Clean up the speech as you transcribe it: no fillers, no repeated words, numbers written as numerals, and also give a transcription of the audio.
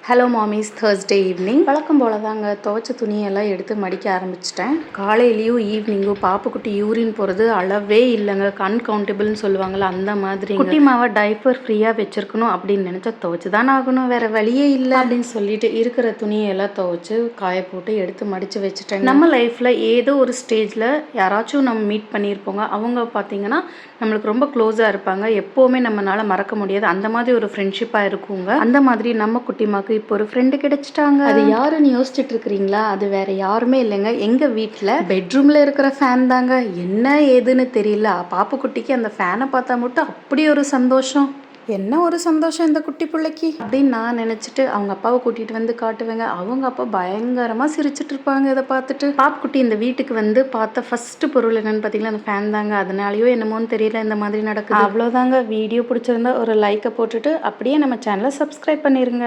Hello மாமிஸ், Thursday evening வழக்கம் போல தாங்க துவைச்ச துணியெல்லாம் எடுத்து மடிக்க ஆரம்பிச்சிட்டேன். காலையிலையும் ஈவினிங்கும் பாப்புக்குட்டி யூரின் போகிறது அளவே இல்லைங்க. அன்கவுண்டபிள்னு சொல்லுவாங்கள்ல, அந்த மாதிரி. குட்டி மாவை டைப்பர் ஃப்ரீயாக வச்சிருக்கணும் அப்படின்னு நினச்சா துவைச்சு தானே ஆகணும், வேற வழியே இல்லை அப்படின்னு சொல்லிட்டு இருக்கிற துணியெல்லாம் துவைச்சு காய போட்டு எடுத்து மடித்து வச்சுட்டேன். நம்ம லைஃப்பில் ஏதோ ஒரு ஸ்டேஜில் யாராச்சும் நம்ம மீட் பண்ணியிருப்போங்க. அவங்க பார்த்தீங்கன்னா நம்மளுக்கு ரொம்ப க்ளோஸாக இருப்பாங்க. எப்போவுமே நம்மளால் மறக்க முடியாது. அந்த மாதிரி ஒரு ஃப்ரெண்ட்ஷிப்பாக இருக்குங்க. அந்த மாதிரி நம்ம குட்டிமாக்கு இப்போ ஒரு ஃப்ரெண்டு கிடைச்சிட்டாங்க. அது யாருன்னு யோசிச்சுட்டு இருக்கிறீங்களா? அது வேற யாருமே இல்லைங்க, எங்கள் வீட்டில் பெட்ரூமில் இருக்கிற ஃபேன் தாங்க. என்ன ஏதுன்னு தெரியல, பாப்புக்குட்டிக்கு அந்த ஃபேனை பார்த்தா மட்டும் அப்படி ஒரு சந்தோஷம். என்ன ஒரு சந்தோஷம் இந்த குட்டி பிள்ளைக்கு அப்படின்னு நான் நினச்சிட்டு அவங்க அப்பாவை கூட்டிகிட்டு வந்து காட்டுவேங்க. அவங்க அப்பா பயங்கரமாக சிரிச்சிட்டு இருப்பாங்க இதை பார்த்துட்டு. பாப்புக்குட்டி இந்த வீட்டுக்கு வந்து பார்த்த ஃபஸ்ட்டு பொருள் என்னென்னு பார்த்தீங்கன்னா அந்த ஃபேன் தாங்க. அதனாலயோ என்னமோன்னு தெரியல இந்த மாதிரி நடக்குது. அவ்வளோதாங்க. வீடியோ பிடிச்சிருந்தா ஒரு லைக்கை போட்டுட்டு அப்படியே நம்ம சேனலை சப்ஸ்கிரைப் பண்ணிடுங்க.